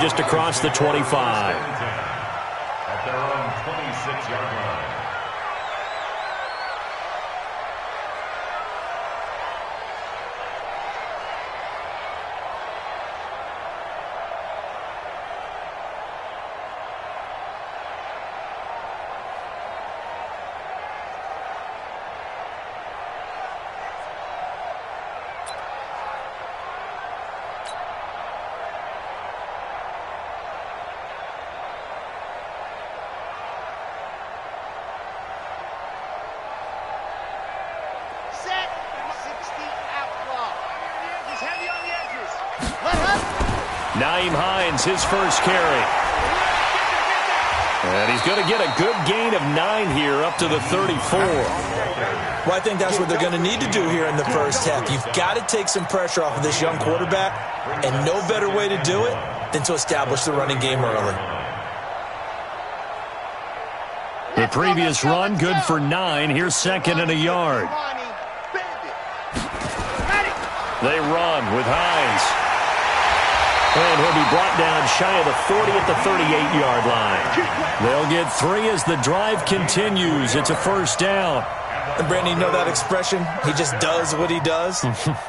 just across the 25. At their own 26-yard line. His first carry. And he's going to get a good gain of 9 here up to the 34. Well, I think that's what they're going to need to do here in the first half. You've got to take some pressure off of this young quarterback, and no better way to do it than to establish the running game early. The previous run, good for 9. Here's 2nd and a yard. They run with Hines. And he'll be brought down shy of the 40 at the 38-yard line. They'll get 3 as the drive continues. It's a first down. And, Brandon, you know that expression? He just does what he does?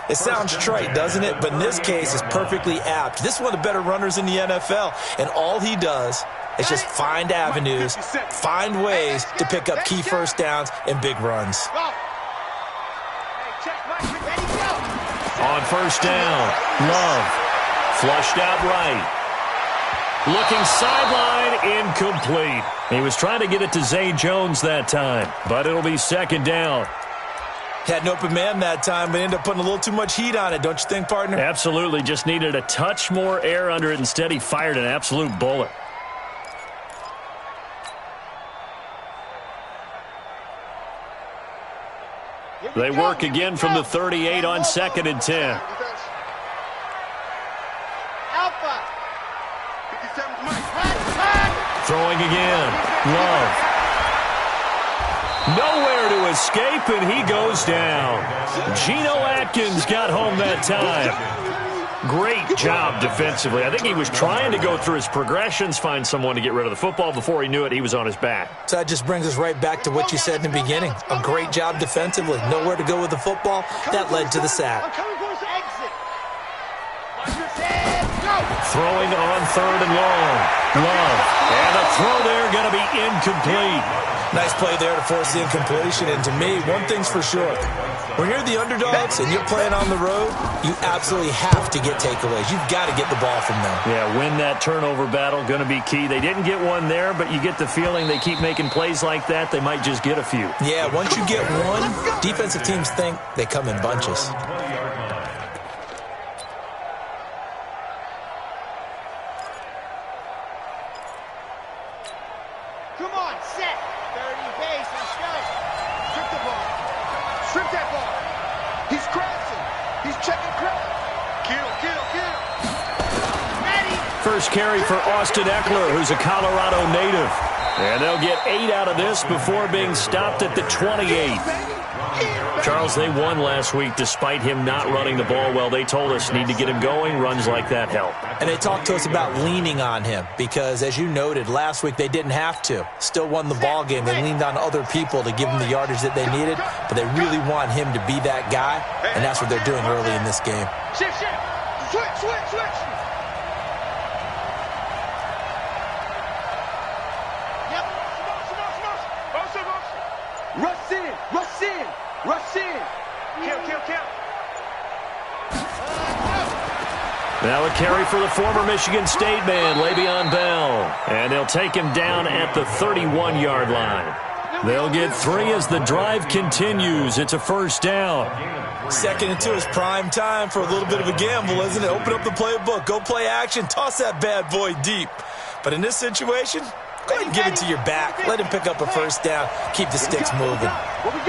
It sounds trite, doesn't it? But in this case, it's perfectly apt. This is one of the better runners in the NFL. And all he does is just find avenues, find ways to pick up key first downs and big runs. On first down, Love. Flushed out right. Looking sideline, incomplete. He was trying to get it to Zay Jones that time, but it'll be 2nd down. Had an open man that time, but ended up putting a little too much heat on it, don't you think, partner? Absolutely. Just needed a touch more air under it. Instead, he fired an absolute bullet. They work again from the 38 on 2nd and 10. Throwing again. Love. Nowhere to escape, and he goes down. Geno Atkins got home that time. Great job defensively. I think he was trying to go through his progressions, find someone to get rid of the football. Before he knew it, he was on his back. So that just brings us right back to what you said in the beginning. A great job defensively. Nowhere to go with the football. That led to the sack. Throwing on 3rd and long. Love. And a throw there going to be incomplete. Nice play there to force the incompletion. And to me, one thing's for sure. When you're the underdogs and you're playing on the road, you absolutely have to get takeaways. You've got to get the ball from them. Yeah, win that turnover battle, going to be key. They didn't get one there, but you get the feeling they keep making plays like that, they might just get a few. Yeah, once you get one, defensive teams think they come in bunches. First carry for Austin Eckler, who's a Colorado native. And they'll get 8 out of this before being stopped at the 28. Charles, they won last week despite him not running the ball well. They told us need to get him going. Runs like that help. And they talked to us about leaning on him because, as you noted, last week they didn't have to. Still won the ball game. They leaned on other people to give them the yardage that they needed, but they really want him to be that guy, and that's what they're doing early in this game. Shift. Switch. Rush in. Kill. Now a carry for the former Michigan State man, Le'Veon Bell. And they'll take him down at the 31-yard line. They'll get 3 as the drive continues. It's a first down. 2nd and 2 is prime time for a little bit of a gamble, isn't it? Open up the playbook, go play action, toss that bad boy deep. But in this situation, go ahead and give it to your back. Let him pick up a first down. Keep the sticks moving.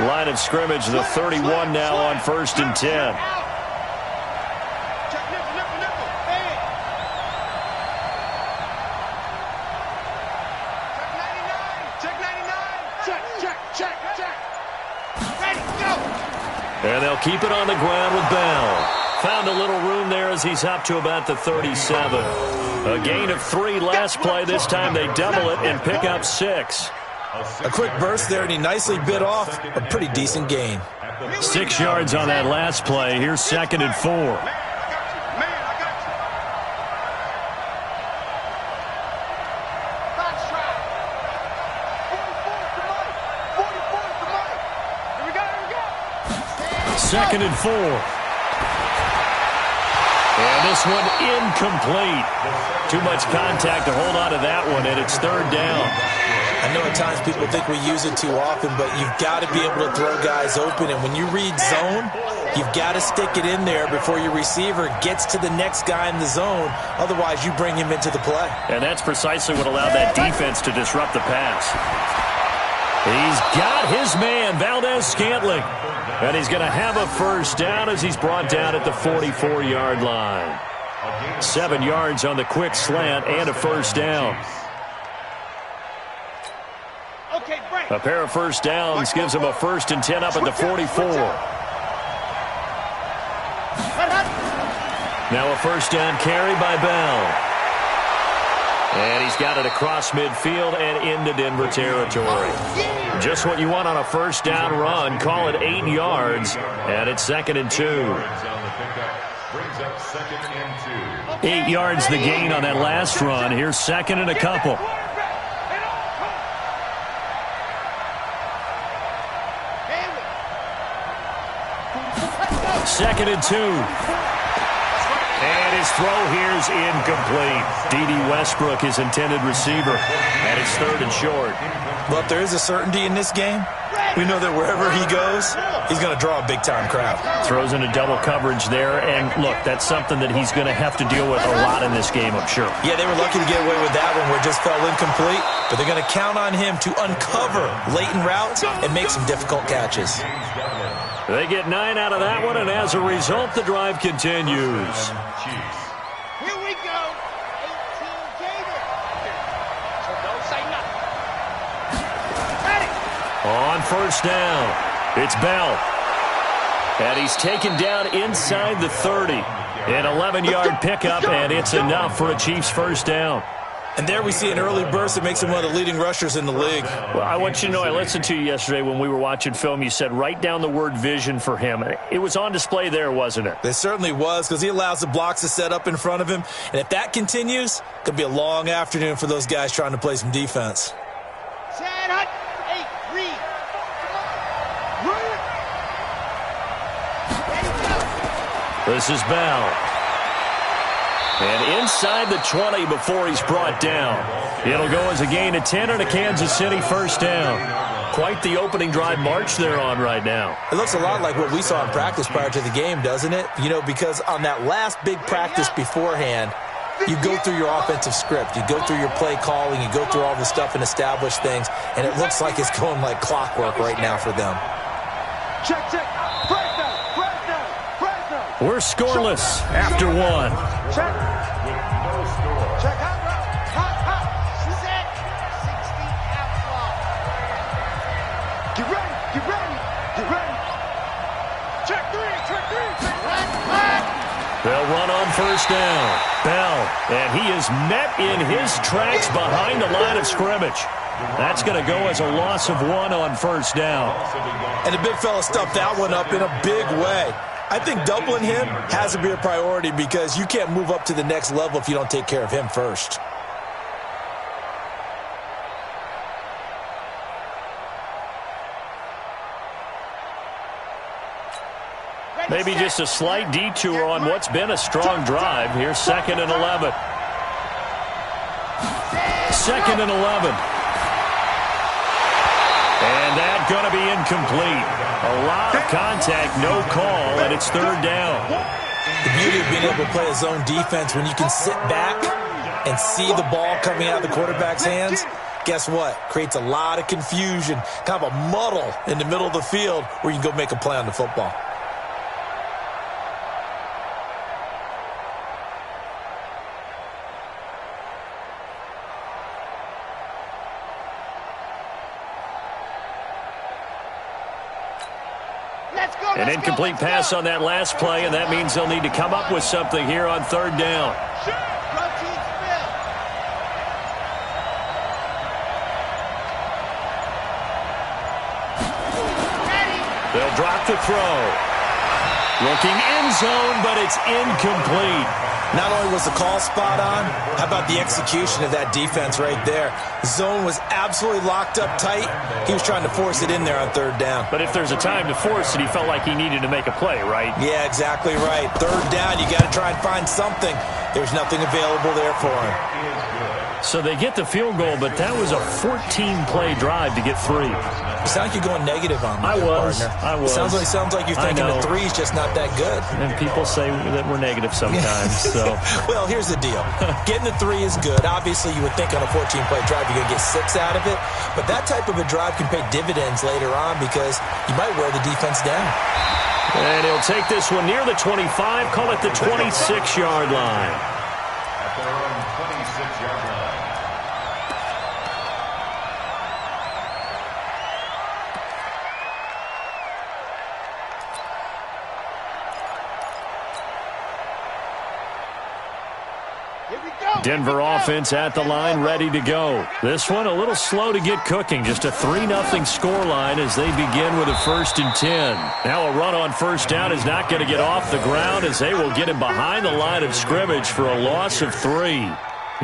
Line of scrimmage, the 31 now on 1st and 10. And they'll keep it on the ground with Bell. Found a little room there as he's up to about the 37. A gain of 3 last play. This time they double it and pick up 6. A quick burst there, and he nicely bit off a pretty decent gain. 6 yards on that last play. Here's 2nd and 4. Second and 4. And this one incomplete. Too much contact to hold on to that one, and it's 3rd down. I know at times people think we use it too often, but you've got to be able to throw guys open. And when you read zone, you've got to stick it in there before your receiver gets to the next guy in the zone. Otherwise, you bring him into the play. And that's precisely what allowed that defense to disrupt the pass. He's got his man, Valdez-Scantling. And he's going to have a 1st down as he's brought down at the 44-yard line. 7 yards on the quick slant and a 1st down. A pair of 1st downs gives him a 1st and 10 up at the 44. Now a 1st down carry by Bell. And he's got it across midfield and into Denver territory. Just what you want on a 1st down run. Call it 8 yards, and it's 2nd and 2. 8 yards the gain on that last run. Here's 2nd and a couple. Second and 2. And his throw here is incomplete. D.D. Westbrook, his intended receiver, and it's 3rd and short. Well, if there is a certainty in this game, we know that wherever he goes, he's going to draw a big-time crowd. Throws into double coverage there, and look, that's something that he's going to have to deal with a lot in this game, I'm sure. Yeah, they were lucky to get away with that one where it just fell incomplete, but they're going to count on him to uncover latent routes and make some difficult catches. They get 9 out of that one, and as a result, the drive continues. Here we go. 18 Gator. So don't say nothing. Ready. On 1st down, it's Bell. And he's taken down inside the 30. An 11-yard pickup, and it's enough for a Chiefs 1st down. And there we see an early burst that makes him one of the leading rushers in the league. Well, I want you to know, I listened to you yesterday when we were watching film. You said write down the word vision for him. It was on display there, wasn't it? It certainly was, because he allows the blocks to set up in front of him. And if that continues, it could be a long afternoon for those guys trying to play some defense. Set up. 8, read. This is Bell. And inside the 20 before he's brought down. It'll go as a gain of 10 and a Kansas City 1st down. Quite the opening drive march they're on right now. It looks a lot like what we saw in practice prior to the game, doesn't it? You know, because on that last big practice beforehand, you go through your offensive script. You go through your play calling. You go through all the stuff and establish things. And it looks like it's going like clockwork right now for them. Check, check. We're scoreless after 1. Check. Check. Hot. Set. 60 out clock. Get ready. Check 3. They'll run on 1st down. Bell, and he is met in his tracks behind the line of scrimmage. That's going to go as a loss of 1 on 1st down. And the big fella stuffed that one up in a big way. I think doubling him has to be a priority because you can't move up to the next level if you don't take care of him first. Maybe just a slight detour on what's been a strong drive. Here's 2nd and 11. 2nd and 11. And that's going to be incomplete. A lot of contact, no call, and it's 3rd down. The beauty of being able to play a zone defense when you can sit back and see the ball coming out of the quarterback's hands, guess what? Creates a lot of confusion, kind of a muddle in the middle of the field where you can go make a play on the football. An incomplete pass on that last play, and that means they'll need to come up with something here on third down. They'll drop the throw. Looking end zone, but it's incomplete. Not only was the call spot on, how about the execution of that defense right there? Zone was absolutely locked up tight. He was trying to force it in there on third down. But if there's a time to force it, he felt like he needed to make a play, right? Yeah, exactly right. Third down, you got to try and find something. There's nothing available there for him. So they get the field goal, but that was a 14-play drive to get 3. You sound like you're going negative on me, I was. It sounds like you're thinking the 3's just not that good. And people say that we're negative sometimes. So, well, here's the deal. Getting the 3 is good. Obviously, you would think on a 14-play drive you're going to get 6 out of it. But that type of a drive can pay dividends later on because you might wear the defense down. And he'll take this one near the 25, call it the 26-yard line. At their own 26-yard line. Denver offense at the line, ready to go. This one a little slow to get cooking. Just a 3-0 scoreline as they begin with a 1st and 10. Now a run on first down is not going to get off the ground as they will get him behind the line of scrimmage for a loss of 3.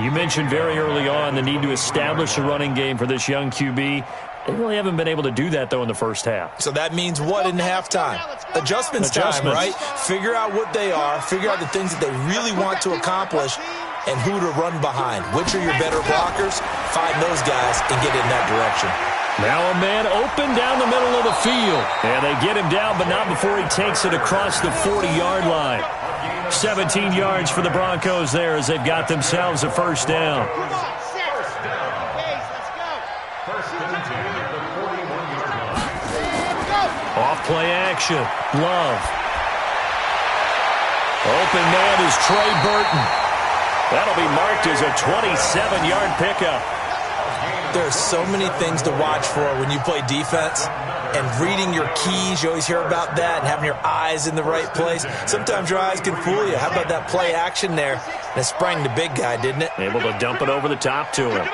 You mentioned very early on the need to establish a running game for this young QB. They really haven't been able to do that, though, in the first half. So that means what in halftime? Adjustments time, right? Figure out what they are. Figure out the things that they really want to accomplish and who to run behind. Which are your better blockers? Find those guys and get in that direction. Now a man open down the middle of the field. And they get him down, but not before he takes it across the 40-yard line. 17 yards for the Broncos there as they've got themselves a first down. Off play action. Love. Open man is Trey Burton. That'll be marked as a 27-yard pickup. There's so many things to watch for when you play defense. And reading your keys, you always hear about that, and having your eyes in the right place. Sometimes your eyes can fool you. How about that play action there? And it sprang the big guy, didn't it? Able to dump it over the top to him.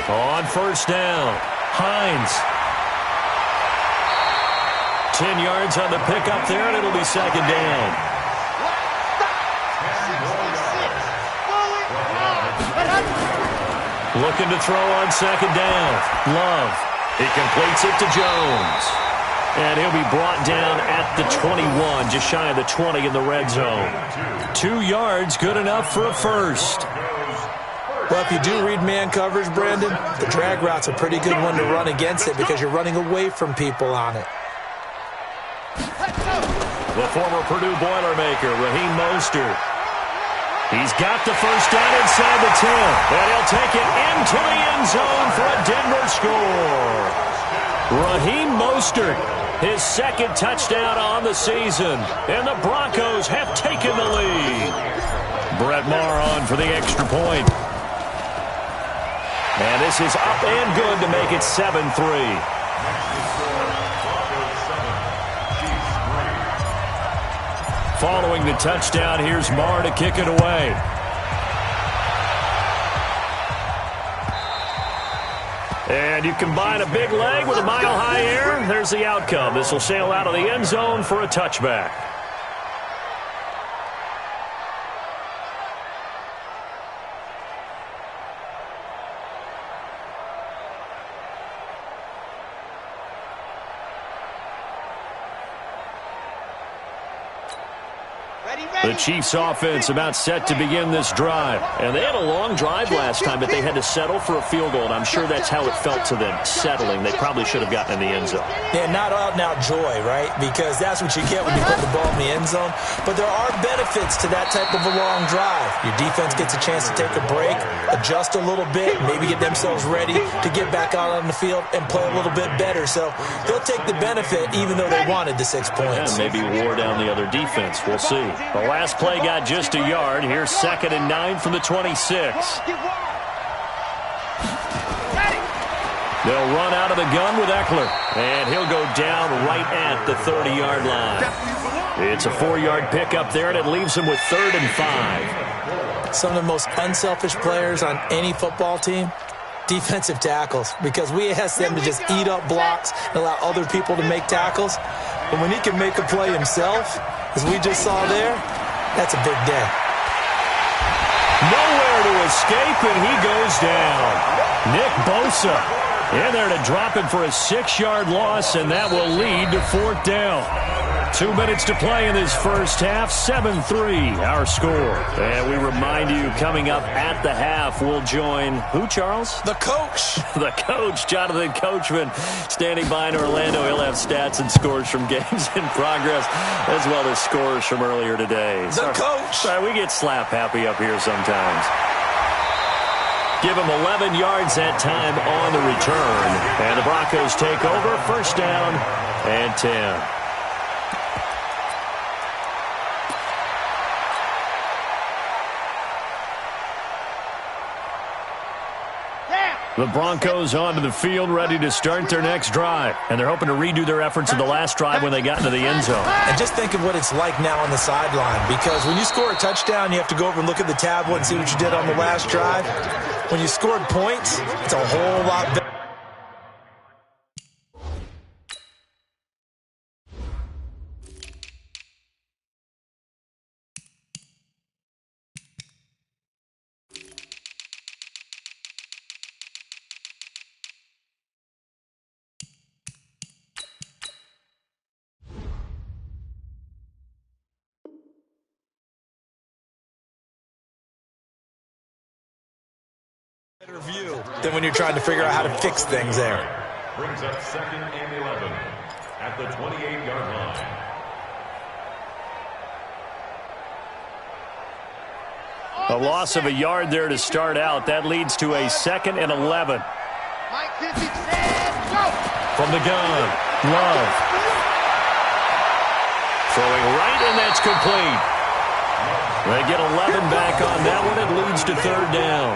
On first down, Hines. 10 yards on the pickup there, and it'll be second down. Looking to throw on second down. Love. He completes it to Jones. And he'll be brought down at the 21, just shy of the 20 in the red zone. 2 yards, good enough for a first. Well, if you do read man coverage, Brandon, the drag route's a pretty good one to run against it because you're running away from people on it. The former Purdue Boilermaker, Raheem Mostert. He's got the first down inside the 10. And he'll take it into the end zone for a Denver score. Raheem Mostert, his second touchdown on the season. And the Broncos have taken the lead. Brett Maher on for the extra point. And this is up and good to make it 7-3. Following the touchdown, here's Maher to kick it away. And you combine a big leg with a mile-high air, there's the outcome. This will sail out of the end zone for a touchback. The Chiefs offense about set to begin this drive. And they had a long drive last time, but they had to settle for a field goal, and I'm sure that's how it felt to them, settling. They probably should have gotten in the end zone. Yeah, not out-and-out joy, right? Because that's what you get when you put the ball in the end zone. But there are benefits to that type of a long drive. Your defense gets a chance to take a break, adjust a little bit, maybe get themselves ready to get back out on the field and play a little bit better. So they'll take the benefit even though they wanted the 6 points. And maybe wore down the other defense. We'll see. The last play got just a yard. Here's 2nd and 9 from the 26. They'll run out of the gun with Eckler, and he'll go down right at the 30-yard line. It's a 4-yard pickup there, and it leaves him with 3rd and 5. Some of the most unselfish players on any football team, defensive tackles, because we ask them to just eat up blocks and allow other people to make tackles. But when he can make a play himself, as we just saw there, that's a big day. Nowhere to escape, and he goes down. Nick Bosa in there to drop it for a 6-yard loss, and that will lead to 4th down. 2 minutes to play in this first half. 7-3 our score. And we remind you, coming up at the half, we'll join who, Charles? The coach. The coach, Jonathan Coachman, standing by in Orlando. He'll have stats and scores from games in progress, as well as scores from earlier today. The coach. Sorry, we get slap happy up here sometimes. Give him 11 yards that time on the return. And the Broncos take over. 1st down and 10. The Broncos onto the field, ready to start their next drive. And they're hoping to redo their efforts in the last drive when they got into the end zone. And just think of what it's like now on the sideline, because when you score a touchdown, you have to go over and look at the tablet and see what you did on the last drive. When you scored points, it's a whole lot better. View than when you're trying to figure out how to fix things there. Brings up 2nd and 11 at the 28-yard line. A loss of a yard there to start out. That leads to a 2nd and 11. From the gun, Love. Throwing right, and that's complete. They get 11 back on that one. It leads to 3rd down.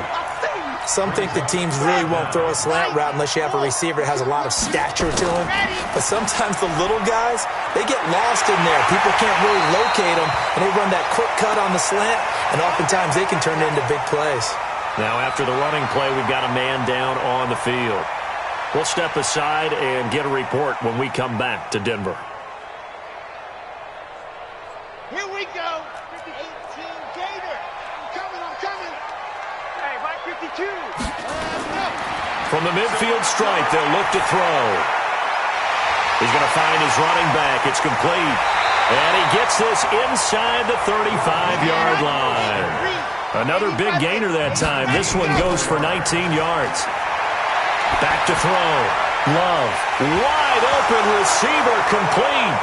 Some think the teams really won't throw a slant route unless you have a receiver that has a lot of stature to him. But sometimes the little guys, they get lost in there. People can't really locate them, and they run that quick cut on the slant, and oftentimes they can turn it into big plays. Now after the running play, we've got a man down on the field. We'll step aside and get a report when we come back to Denver. Here we go. 18 Gator. I'm coming. Hey, right 52. From the midfield stripe, they'll look to throw. He's going to find his running back. It's complete. And he gets this inside the 35-yard line. Another big gainer that time. This one goes for 19 yards. Back to throw. Love. Wide open receiver, complete.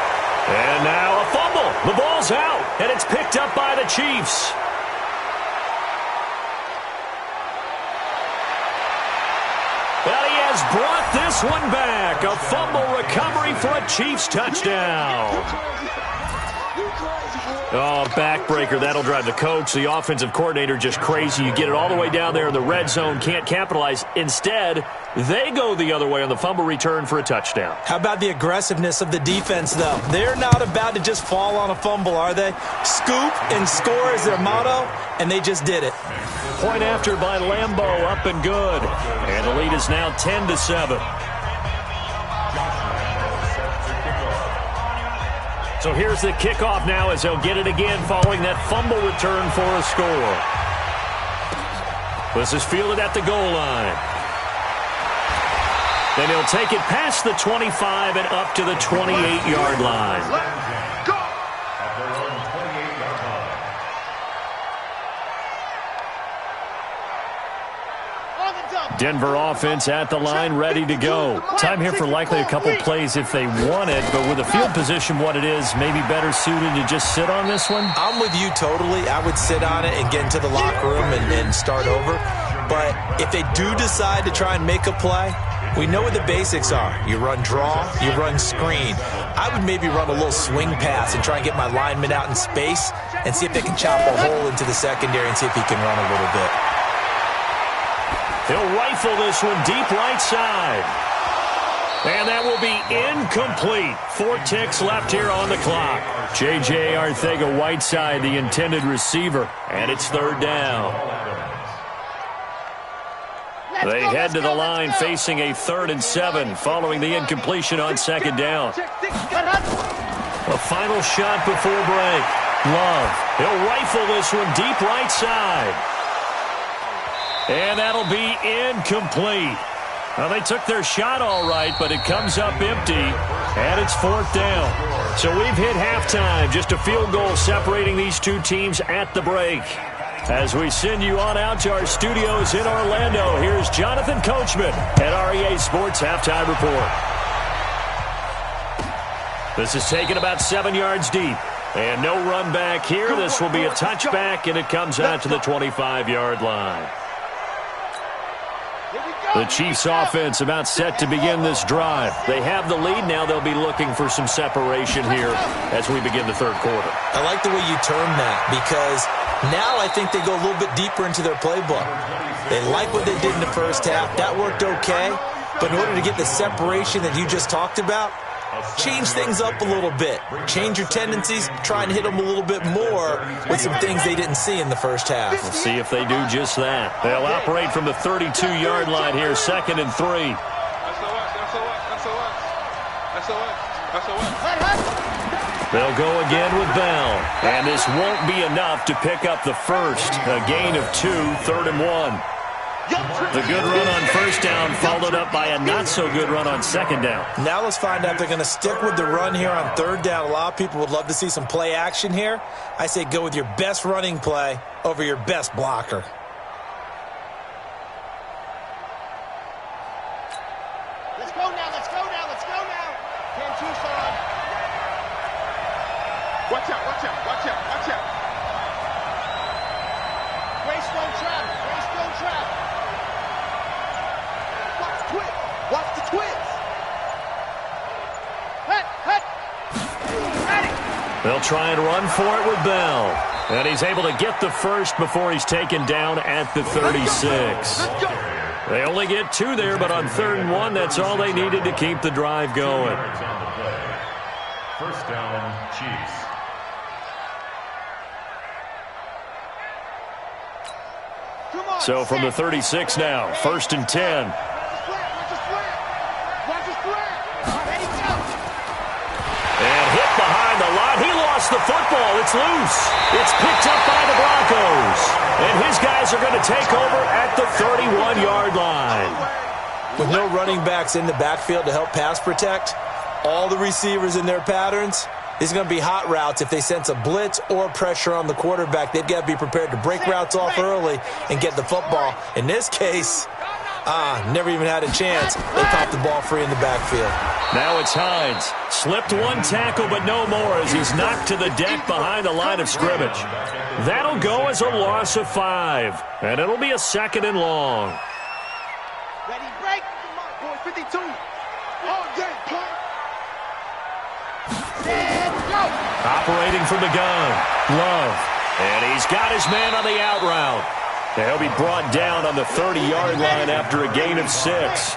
And now a fumble. The ball's out, and it's picked up by the Chiefs. Well, he has brought this one back. A fumble recovery for a Chiefs touchdown. Oh, backbreaker. That'll drive the coach, the offensive coordinator, just crazy. You get it all the way down there in the red zone, can't capitalize. Instead, they go the other way on the fumble return for a touchdown. How about the aggressiveness of the defense, though? They're not about to just fall on a fumble, are they? Scoop and score is their motto, and they just did it. Point after by Lambeau, up and good. And the lead is now 10-7. So here's the kickoff now as they'll get it again following that fumble return for a score. This is fielded at the goal line. Then he'll take it past the 25 and up to the 28-yard line. At their own 28-yard line. Denver offense at the line, ready to go. Time here for likely a couple plays if they want it, but with the field position what it is, maybe better suited to just sit on this one? I'm with you totally. I would sit on it and get into the locker room and start over. But if they do decide to try and make a play, we know what the basics are. You run draw, you run screen. I would maybe run a little swing pass and try and get my lineman out in space and see if they can chop a hole into the secondary and see if he can run a little bit. He'll rifle this one deep right side. And that will be incomplete. 4 ticks left here on the clock. J.J. Arcega-Whiteside, the intended receiver, and it's 3rd down. They head to the line facing a 3rd and 7 following the incompletion on 2nd down. A final shot before break. Love. He'll rifle this one deep right side. And that'll be incomplete. Well, they took their shot all right, but it comes up empty, and it's 4th down. So we've hit halftime, just a field goal separating these two teams at the break. As we send you on out to our studios in Orlando, here's Jonathan Coachman at REA Sports Halftime Report. This is taken about 7 yards deep, and no run back here. This will be a touchback, and it comes out to the 25-yard line. The Chiefs offense about set to begin this drive. They have the lead. Now they'll be looking for some separation here as we begin the 3rd quarter. I like the way you term that, because now I think they go a little bit deeper into their playbook. They like what they did in the first half. That worked okay. But in order to get the separation that you just talked about, change things up a little bit. Change your tendencies. Try and hit them a little bit more with some things they didn't see in the first half. We'll see if they do just that. They'll operate from the 32-yard line here, 2nd and 3. They'll go again with Bell. And this won't be enough to pick up the first. A gain of 2, 3rd and 1. The good run on 1st down followed up by a not-so-good run on 2nd down. Now let's find out if they're going to stick with the run here on 3rd down. A lot of people would love to see some play action here. I say go with your best running play over your best blocker. Let's go now, let's go now, let's go now. 10-2, son. Watch out, watch out, watch out, watch out. Greystone trap, Greystone trap. Watch the twist. They'll try and run for it with Bell. And he's able to get the first before he's taken down at the 36. They only get 2 there, but on 3rd and 1, that's all they needed to keep the drive going. 1st down, Chiefs. So from the 36 now, 1st and 10. And hit behind the line. He lost the football. It's loose. It's picked up by the Broncos. And his guys are going to take over at the 31-yard line. With no running backs in the backfield to help pass protect, all the receivers in their patterns, these are going to be hot routes. If they sense a blitz or pressure on the quarterback, they've got to be prepared to break routes off early and get the football. In this case, never even had a chance. They popped the ball free in the backfield. Now it's Hines. Slipped one tackle, but no more as he's knocked to the deck behind the line of scrimmage. That'll go as a loss of 5, and it'll be a 2nd and long. Ready, break. Come on, boy, 52. All day, punt. And go. Operating from the gun. Love. And he's got his man on the out route. He'll be brought down on the 30-yard line after a gain of 6.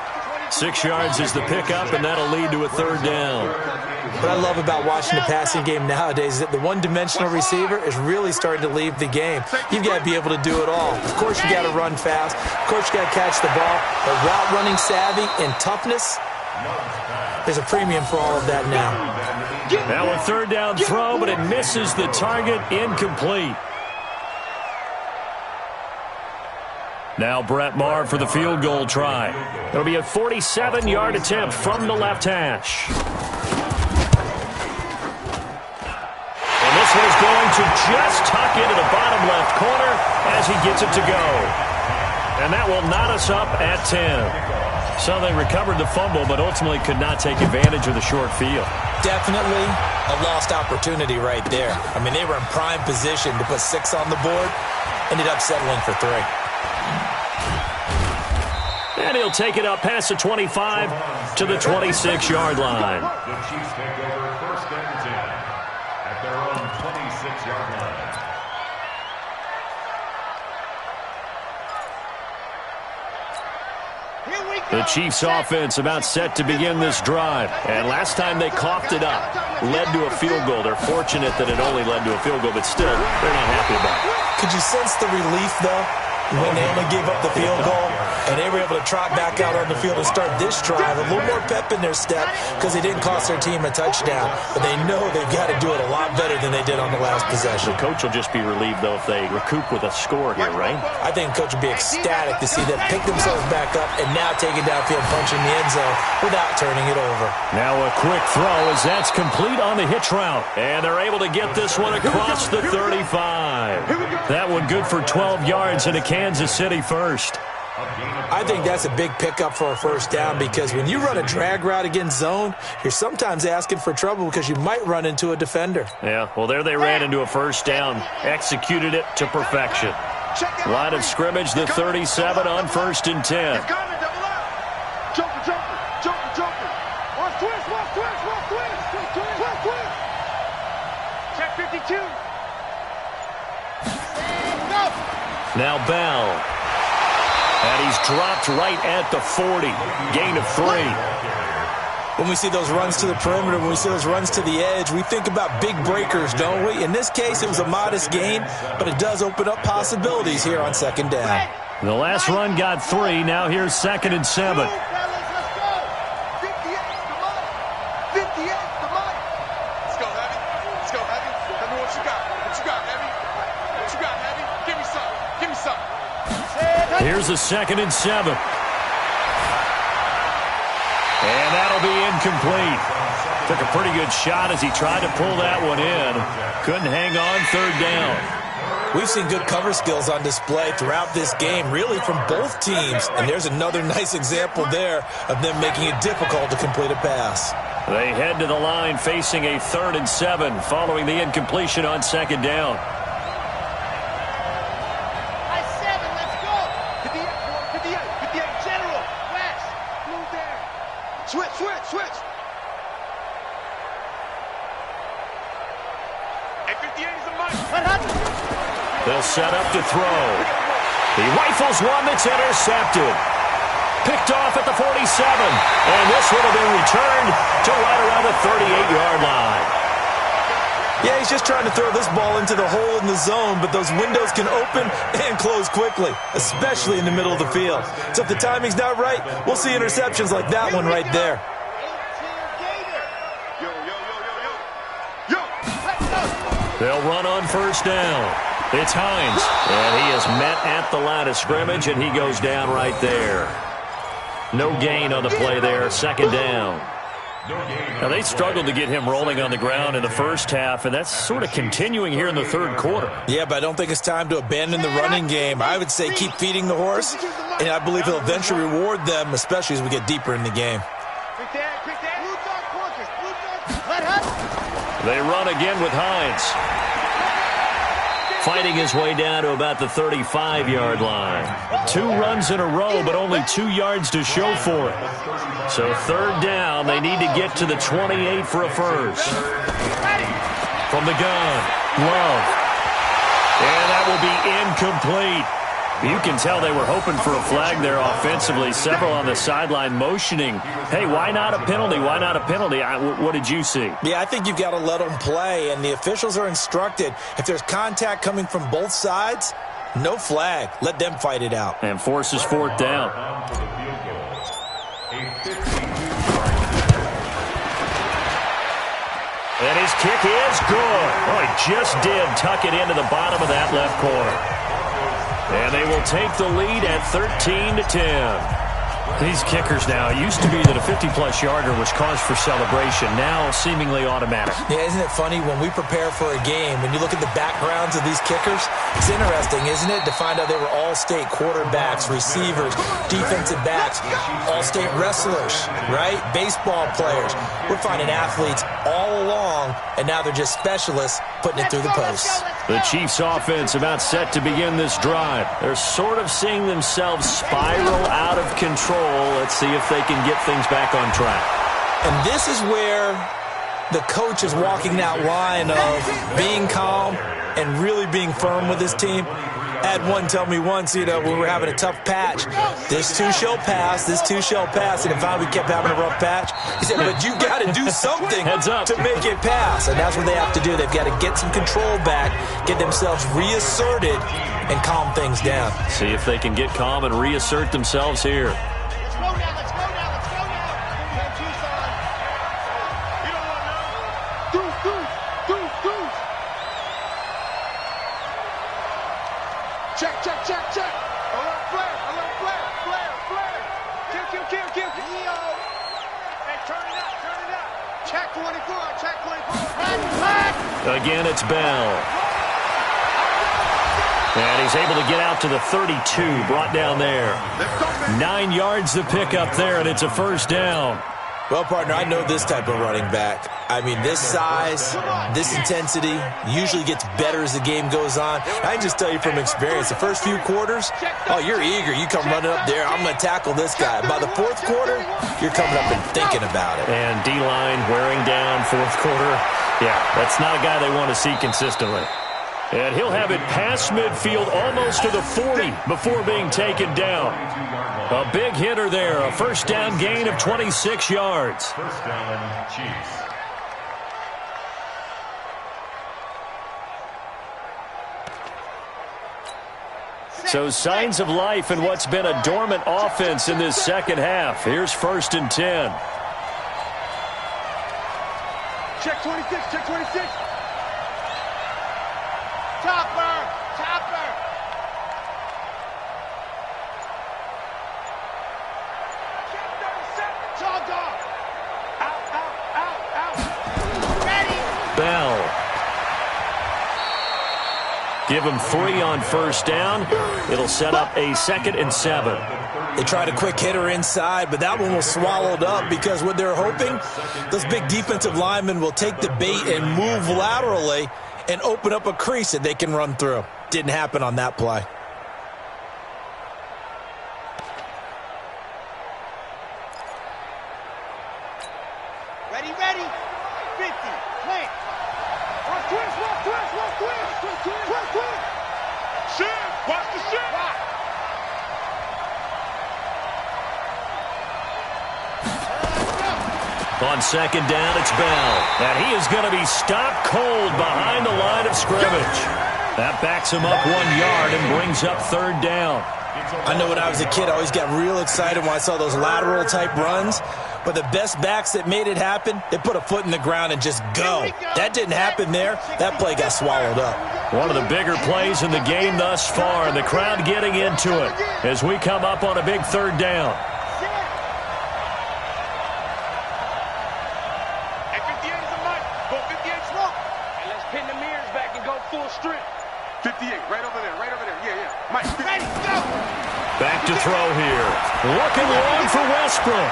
6 yards is the pickup, and that'll lead to a 3rd down. What I love about watching the passing game nowadays is that the one-dimensional receiver is really starting to leave the game. You've got to be able to do it all. Of course, you got to run fast. Of course, you got to catch the ball. But route running savvy and toughness, there's a premium for all of that now. Now a 3rd down throw, but it misses the target. Incomplete. Now Brett Maher for the field goal try. It'll be a 47-yard attempt from the left hash. And this one is going to just tuck into the bottom left corner as he gets it to go. And that will knot us up at 10. So they recovered the fumble, but ultimately could not take advantage of the short field. Definitely A lost opportunity right there. I mean, they were in prime position to put 6 on the board. Ended up settling for 3. And he'll take it up past the 25 to the 26-yard line. The Chiefs take over 1st and 10 at their own 26-yard line. The Chiefs offense about set to begin this drive. And last time they coughed it up, led to a field goal. They're fortunate that it only led to a field goal, but still, they're not happy about it. Could you sense the relief, though, when they only gave up the field goal and they were able to trot back out on the field and start this drive? A little more pep in their step because they didn't cost their team a touchdown, but they know they've got to do it a lot better than they did on the last possession. The coach will just be relieved, though, if they recoup with a score here, right? I think the coach will be ecstatic to see them pick themselves back up and now take it downfield, punching the end zone without turning it over. Now a quick throw as that's complete on the hitch route. And they're able to get this one across the 35. That one good for 12 yards into Kansas City first. I think that's a big pickup for a first down because when you run a drag route against zone, you're sometimes asking for trouble because you might run into a defender. Yeah, well, there they ran into a first down, executed it to perfection. Line of scrimmage, the 37 on 1st and 10. Check 52. Now Bell. And he's dropped right at the 40. Gain of 3. When we see those runs to the perimeter, when we see those runs to the edge, we think about big breakers, don't we? In this case, it was a modest gain, but it does open up possibilities here on 2nd down. The last run got 3. Now here's 2nd and 7. Here's a 2nd and 7. And that'll be incomplete. Took a pretty good shot as he tried to pull that one in. Couldn't hang on 3rd down. We've seen good cover skills on display throughout this game, really from both teams. And there's another nice example there of them making it difficult to complete a pass. They head to the line facing a 3rd and 7 following the incompletion on 2nd down. Switch. They'll set up to throw. He rifles one that's intercepted. Picked off at the 47. And this would have been returned to right around the 38-yard line. Yeah, he's just trying to throw this ball into the hole in the zone, but those windows can open and close quickly, especially in the middle of the field. So if the timing's not right, we'll see interceptions like that one right there. They'll run on 1st down. It's Hines, and he is met at the line of scrimmage, and he goes down right there. No gain on the play there, 2nd down. Now, they struggled to get him rolling on the ground in the first half, and that's sort of continuing here in the 3rd quarter. Yeah, but I don't think it's time to abandon the running game. I would say keep feeding the horse, and I believe he'll eventually reward them, especially as we get deeper in the game. They run again with Hines. Fighting his way down to about the 35-yard line. 2 runs in a row, but only 2 yards to show for it. So 3rd down, they need to get to the 28 for a first. From the gun, Love. And that will be incomplete. You can tell they were hoping for a flag there offensively. Several on the sideline motioning, hey, why not a penalty? Why not a penalty? What did you see? Yeah, I think you've got to let them play, and the officials are instructed. If there's contact coming from both sides, no flag. Let them fight it out. And forces 4th down. And his kick is good. Oh, he just did tuck it into the bottom of that left corner. And they will take the lead at 13-10. These kickers now, it used to be that a 50-plus yarder was cause for celebration, now seemingly automatic. Yeah, isn't it funny when we prepare for a game, when you look at the backgrounds of these kickers, it's interesting, isn't it, to find out they were all-state quarterbacks, receivers, defensive backs, all-state wrestlers, right? Baseball players. We're finding athletes all along, and now they're just specialists putting it through the posts. The Chiefs offense about set to begin this drive. They're sort of seeing themselves spiral out of control. Let's see if they can get things back on track. And this is where the coach is walking that line of being calm and really being firm with his team. Had one tell me once, when we were having a tough patch, this too shall pass, this too shall pass, and finally we kept having a rough patch. He said, but you got to do something to make it pass, and that's what they have to do. They've got to get some control back, get themselves reasserted, and calm things down. See if they can get calm and reassert themselves here. Let's go now, let's go now, let's go now. Can't choose on. You don't want to know. Deuce. Check. Alert flare. Kill. Leo. Hey, turn it up. Check 24. Hot. Again, it's Bell. And he's able to get out to the 32, brought down there. 9 yards to pick up there, and it's a first down. Well, partner, I know this type of running back. I mean, this size, this intensity usually gets better as the game goes on. I can just tell you from experience, the first few quarters, you're eager. You come running up there, I'm going to tackle this guy. By the fourth quarter, you're coming up and thinking about it. And D-line wearing down fourth quarter. Yeah, that's not a guy they want to see consistently. And he'll have it past midfield almost to the 40 before being taken down. A big hitter there, a first down gain of 26 yards. First down, Chiefs. So signs of life in what's been a dormant offense in this second half. Here's 1st and 10. Check 26. Topper. Out. Ready. Bell. Give him 3 on first down. It'll set up a 2nd and 7. They tried a quick hitter inside, but that one was swallowed up because what they're hoping, those big defensive linemen will take the bait and move laterally and open up a crease that they can run through. Didn't happen on that play. Ready. 50. Plant. One twist. Shit. Watch the shit. On second down, it's Bell. And he is going to be stopped cold behind the line of scrimmage. That backs him up 1 yard and brings up 3rd down. I know when I was a kid, I always got real excited when I saw those lateral-type runs. But the best backs that made it happen, they put a foot in the ground and just go. That didn't happen there. That play got swallowed up. One of the bigger plays in the game thus far, and the crowd getting into it as we come up on a big 3rd down. Hey, 58 is a mic. Go 58 smoke. And let's pin the mirrors back and go full strip. 58, right over there. Yeah. Mike, ready, go. Back to throw here. Looking long for Westbrook.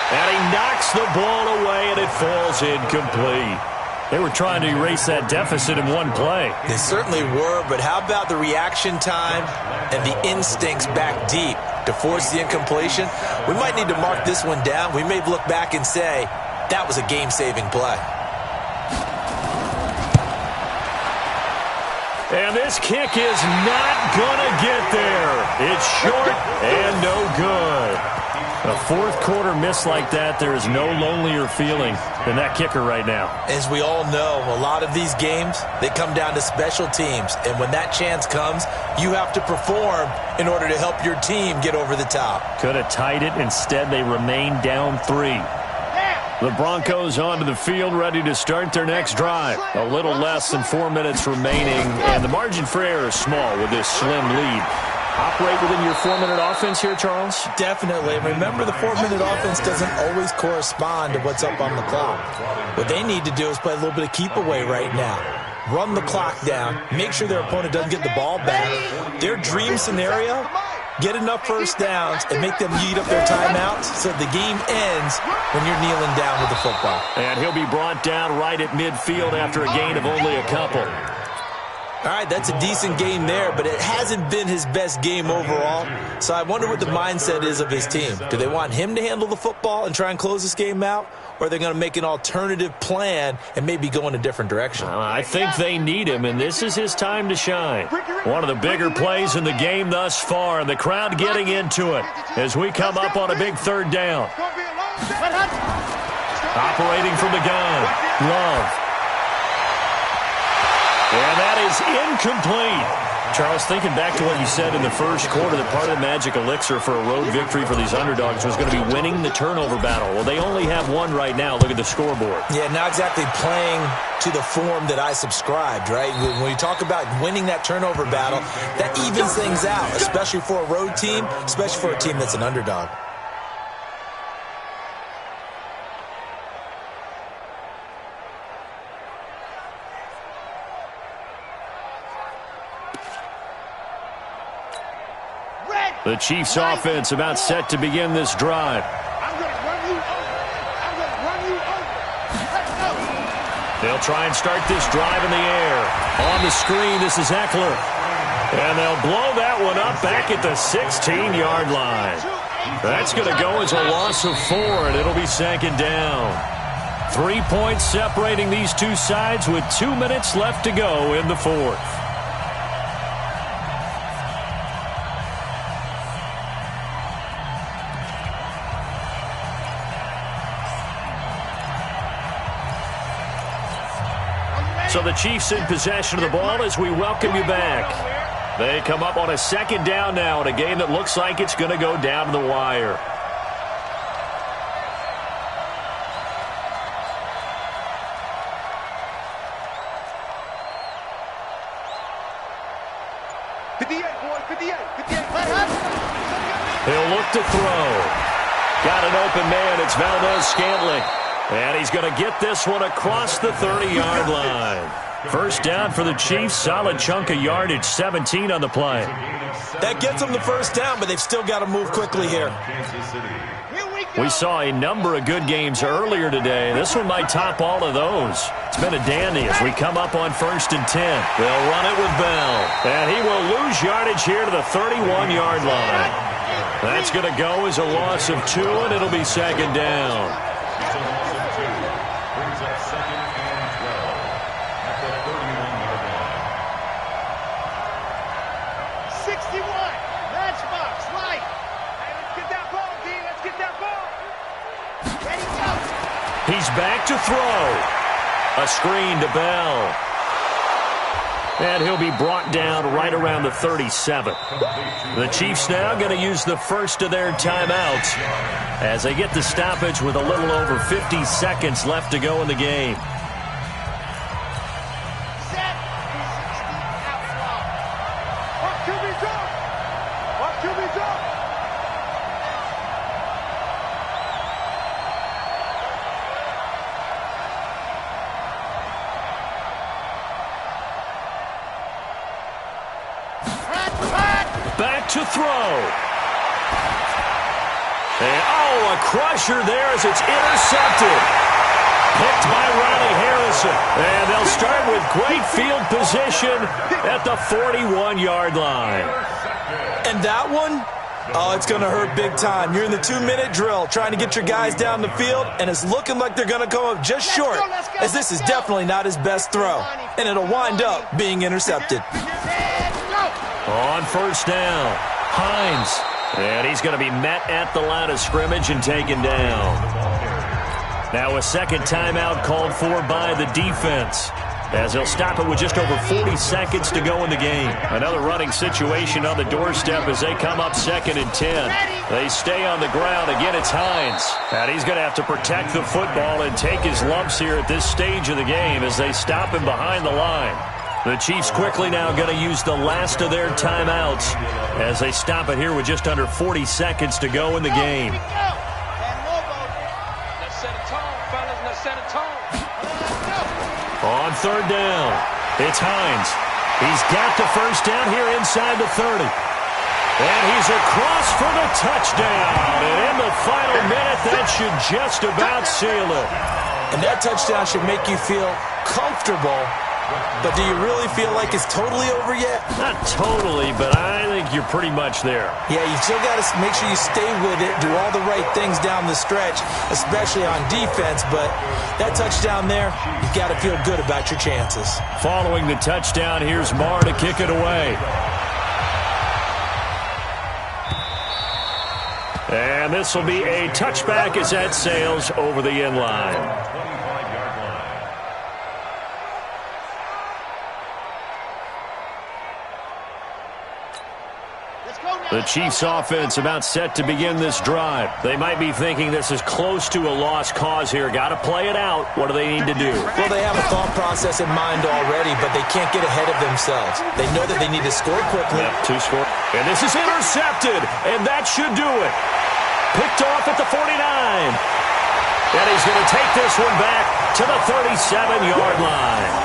And he knocks the ball away, and it falls incomplete. They were trying to erase that deficit in one play. They certainly were, but how about the reaction time and the instincts back deep to force the incompletion? We might need to mark this one down. We may look back and say, that was a game-saving play. And this kick is not going to get there. It's short and no good. A fourth quarter miss like that, there is no lonelier feeling than that kicker right now. As we all know, a lot of these games, they come down to special teams. And when that chance comes, you have to perform in order to help your team get over the top. Could have tied it. Instead, they remain down 3. The Broncos onto the field, ready to start their next drive. A little less than 4 minutes remaining, and the margin for error is small with this slim lead. Operate within your 4-minute offense here, Charles? Definitely. Remember, the 4-minute offense doesn't always correspond to what's up on the clock. What they need to do is play a little bit of keep away right now. Run the clock down. Make sure their opponent doesn't get the ball back. Their dream scenario, get enough first downs and make them eat up their timeouts so the game ends when you're kneeling down with the football. And he'll be brought down right at midfield after a gain of only a couple. All right, that's a decent game there, but it hasn't been his best game overall. So I wonder what the mindset is of his team. Do they want him to handle the football and try and close this game out? Or are they going to make an alternative plan and maybe go in a different direction? I think they need him, and this is his time to shine. One of the bigger plays in the game thus far, and the crowd getting into it as we come up on a big third down. Operating from the gun, Love. And that is incomplete. Charles, thinking back to what you said in the first quarter, that part of the magic elixir for a road victory for these underdogs was going to be winning the turnover battle. Well, they only have one right now. Look at the scoreboard. Yeah, not exactly playing to the form that I subscribed, right? When you talk about winning that turnover battle, that evens things out, especially for a road team, especially for a team that's an underdog. The Chiefs offense about set to begin this drive. They'll try and start this drive in the air. On the screen, this is Eckler. And they'll blow that one up back at the 16-yard line. That's going to go as a loss of 4, and it'll be second down. 3 points separating these two sides with 2 minutes left to go in the fourth. So the Chiefs in possession of the ball as we welcome you back. They come up on a second down now in a game that looks like it's going to go down to the wire. He'll look to throw. Got an open man. It's Valdez-Scantling. And he's going to get this one across the 30-yard line. First down for the Chiefs. Solid chunk of yardage. 17 on the play. That gets them the first down, but they've still got to move quickly here. We saw a number of good games earlier today. This one might top all of those. It's been a dandy as we come up on 1st and 10. They'll run it with Bell. And he will lose yardage here to the 31-yard line. That's going to go as a loss of 2, and it'll be second down. He's back to throw. A screen to Bell. And he'll be brought down right around the 37. The Chiefs now going to use the first of their timeouts as they get the stoppage with a little over 50 seconds left to go in the game. To throw. And, a crusher there as it's intercepted. Picked by Ronnie Harrison. And they'll start with great field position at the 41-yard line. And that one, it's going to hurt big time. You're in the 2-minute drill trying to get your guys down the field, and it's looking like they're going to come up just short, as this is definitely not his best throw. And it'll wind up being intercepted. On first down, Hines. And he's going to be met at the line of scrimmage and taken down. Now a second timeout called for by the defense, as they'll stop it with just over 40 seconds to go in the game. Another running situation on the doorstep as they come up 2nd and 10. They stay on the ground. Again, it's Hines. And he's going to have to protect the football and take his lumps here at this stage of the game as they stop him behind the line. The Chiefs quickly now going to use the last of their timeouts as they stop it here with just under 40 seconds to go in the game. On third down, it's Hines. He's got the first down here inside the 30. And he's across for the touchdown. And in the final minute, that should just about seal it. And that touchdown should make you feel comfortable But do you really feel like it's totally over yet? Not totally, but I think you're pretty much there. Yeah, you still got to make sure you stay with it, do all the right things down the stretch, especially on defense. But that touchdown there, you've got to feel good about your chances. Following the touchdown, here's Marr to kick it away. And this will be a touchback as that sails over the end line. The Chiefs offense about set to begin this drive. They might be thinking this is close to a lost cause here. Got to play it out. What do they need to do? Well, they have a thought process in mind already, but they can't get ahead of themselves. They know that they need to score quickly. Yep, 2 score. And this is intercepted, and that should do it. Picked off at the 49. And he's going to take this one back to the 37-yard line.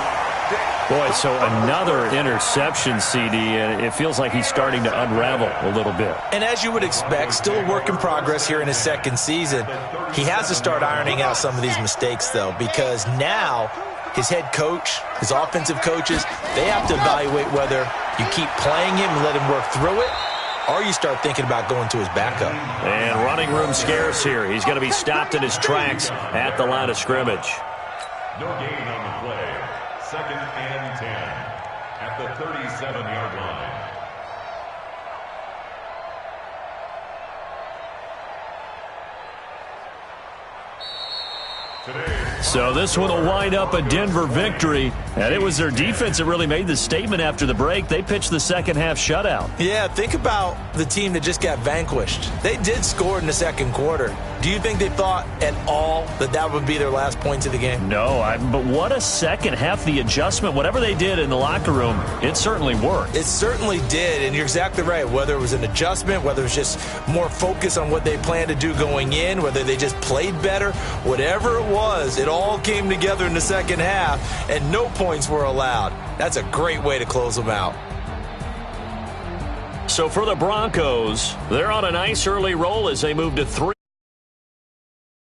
Boy, so another interception, CD, and it feels like he's starting to unravel a little bit. And as you would expect, still a work in progress here in his second season. He has to start ironing out some of these mistakes, though, because now his head coach, his offensive coaches, they have to evaluate whether you keep playing him and let him work through it, or you start thinking about going to his backup. And running room scarce here. He's going to be stopped in his tracks at the line of scrimmage. No gain on the play. 2nd and 10 at the 37-yard line. So this one will wind up a Denver victory, and it was their defense that really made the statement after the break. They pitched the second half shutout. Yeah, think about the team that just got vanquished. They did score in the second quarter. Do you think they thought at all that that would be their last points of the game? No, but what a second half. The adjustment, whatever they did in the locker room, it certainly worked. It certainly did, and you're exactly right. Whether it was an adjustment, whether it was just more focus on what they planned to do going in, whether they just played better, whatever it was, it all came together in the second half, and no points were allowed. That's a great way to close them out. So for the Broncos, they're on a nice early roll as they move to 3.